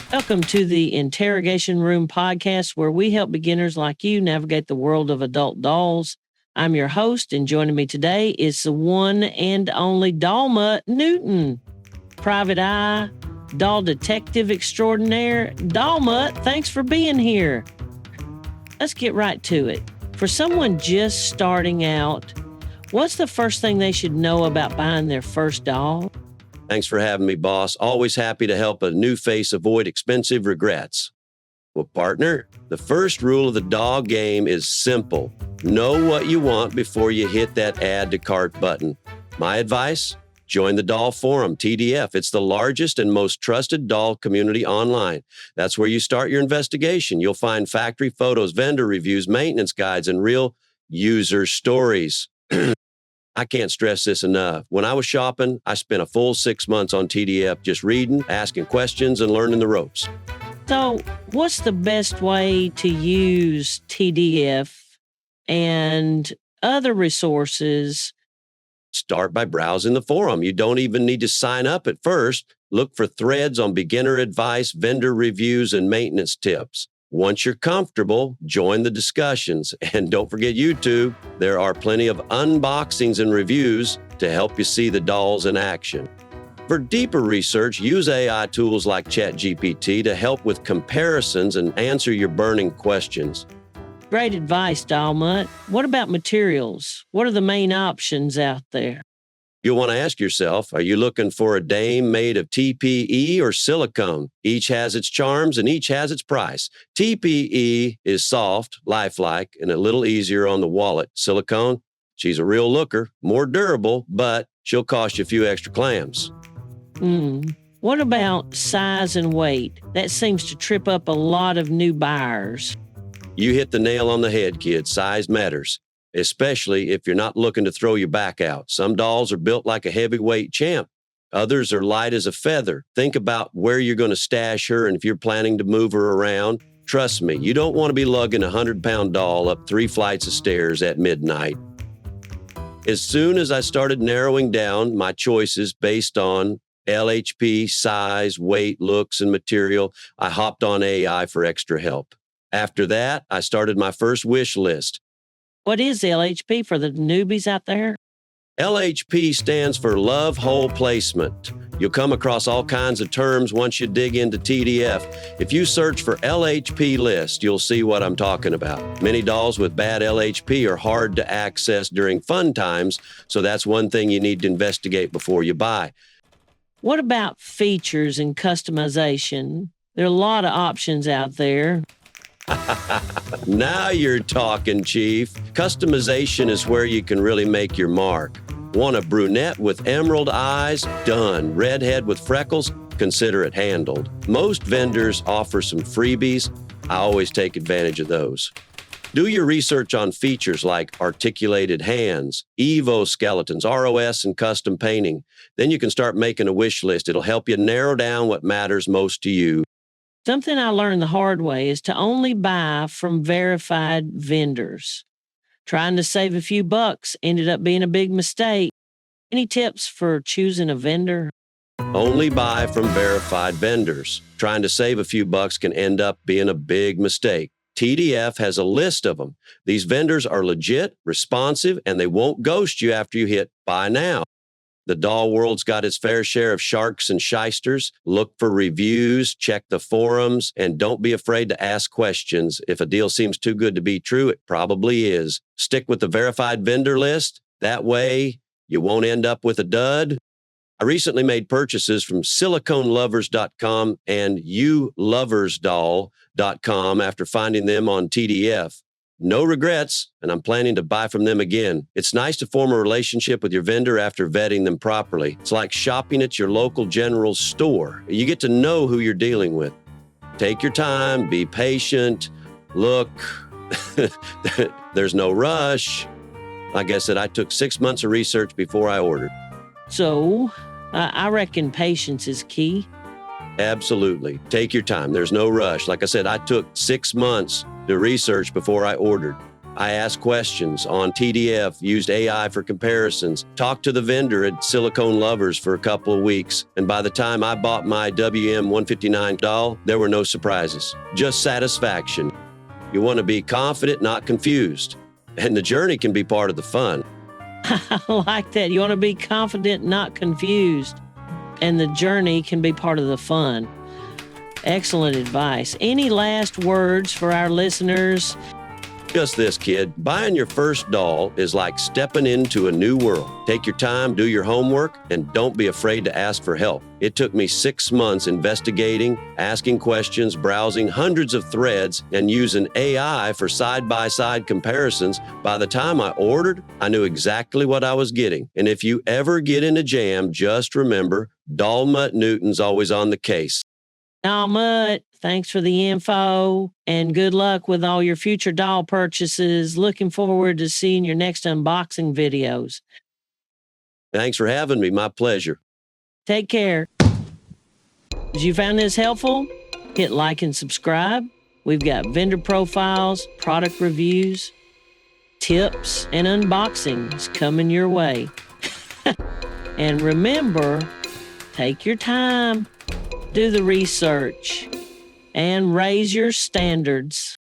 Welcome to the Interrogation Room podcast, where we help beginners like you navigate the world of adult dolls. I'm your host, and joining me today is the one and only Dollmutt Newton. Private Eye, Doll Detective Extraordinaire. Dollmutt, thanks for being here. Let's get right to it. For someone just starting out, what's the first thing they should know about buying their first doll? Thanks for having me, boss. Always happy to help a new face avoid expensive regrets. Well, partner, the first rule of the doll game is simple. Know what you want before you hit that add to cart button. My advice? Join the Doll Forum, TDF. It's the largest and most trusted doll community online. That's where you start your investigation. You'll find factory photos, vendor reviews, maintenance guides, and real user stories. I can't stress this enough. When I was shopping, I spent a full 6 months on TDF just reading, asking questions, and learning the ropes. So, what's the best way to use TDF and other resources? Start by browsing the forum. You don't even need to sign up at first. Look for threads on beginner advice, vendor reviews, and maintenance tips. Once you're comfortable, join the discussions. And don't forget YouTube. There are plenty of unboxings and reviews to help you see the dolls in action. For deeper research, use AI tools like ChatGPT to help with comparisons and answer your burning questions. Great advice, Dollmutt. What about materials? What are the main options out there? You'll want to ask yourself, are you looking for a dame made of TPE or silicone? Each has its charms and each has its price. TPE is soft, lifelike, and a little easier on the wallet. Silicone, she's a real looker, more durable, but she'll cost you a few extra clams. What about size and weight? That seems to trip up a lot of new buyers. You hit the nail on the head, kid. Size matters, especially if you're not looking to throw your back out. Some dolls are built like a heavyweight champ. Others are light as a feather. Think about where you're going to stash her and if you're planning to move her around. Trust me, you don't want to be lugging a 100-pound doll up 3 flights of stairs at midnight. As soon as I started narrowing down my choices based on LHP, size, weight, looks, and material, I hopped on AI for extra help. After that, I started my first wish list. What is LHP for the newbies out there? LHP stands for Love Hole Placement. You'll come across all kinds of terms once you dig into TDF. If you search for LHP list, you'll see what I'm talking about. Many dolls with bad LHP are hard to access during fun times, so that's one thing you need to investigate before you buy. What about features and customization? There are a lot of options out there. Now you're talking, Chief. Customization is where you can really make your mark. Want a brunette with emerald eyes? Done. Redhead with freckles? Consider it handled. Most vendors offer some freebies. I always take advantage of those. Do your research on features like articulated hands, Evo skeletons, ROS, and custom painting. Then you can start making a wish list. It'll help you narrow down what matters most to you. Something I learned the hard way is to only buy from verified vendors. Trying to save a few bucks ended up being a big mistake. Any tips for choosing a vendor? Only buy from verified vendors. Trying to save a few bucks can end up being a big mistake. TDF has a list of them. These vendors are legit, responsive, and they won't ghost you after you hit buy now. The doll world's got its fair share of sharks and shysters. Look for reviews, check the forums, and don't be afraid to ask questions. If a deal seems too good to be true, it probably is. Stick with the verified vendor list. That way, you won't end up with a dud. I recently made purchases from siliconelovers.com and youloversdoll.com after finding them on TDF. No regrets, and I'm planning to buy from them again. It's nice to form a relationship with your vendor after vetting them properly. It's like shopping at your local general store. You get to know who you're dealing with. Take your time, be patient. Look, there's no rush. Like I said, I took 6 months of research before I ordered. So, I reckon patience is key. Absolutely. Take your time. There's no rush. Like I said, I took 6 months to research before I ordered. I asked questions on TDF, used AI for comparisons, talked to the vendor at Silicone Lovers for a couple of weeks, and by the time I bought my WM159 doll, there were no surprises, just satisfaction. You want to be confident, not confused, and the journey can be part of the fun. I like that. You want to be confident, not confused, and the journey can be part of the fun. Excellent advice. Any last words for our listeners? Just this, kid. Buying your first doll is like stepping into a new world. Take your time, do your homework, and don't be afraid to ask for help. It took me 6 months investigating, asking questions, browsing hundreds of threads, and using AI for side-by-side comparisons. By the time I ordered, I knew exactly what I was getting. And if you ever get in a jam, just remember, Dollmutt Newton's always on the case. Dollmutt, thanks for the info and good luck with all your future doll purchases. Looking forward to seeing your next unboxing videos. Thanks for having me. My pleasure. Take care. If you found this helpful, hit like and subscribe. We've got vendor profiles, product reviews, tips, and unboxings coming your way. And remember, take your time. Do the research and raise your standards.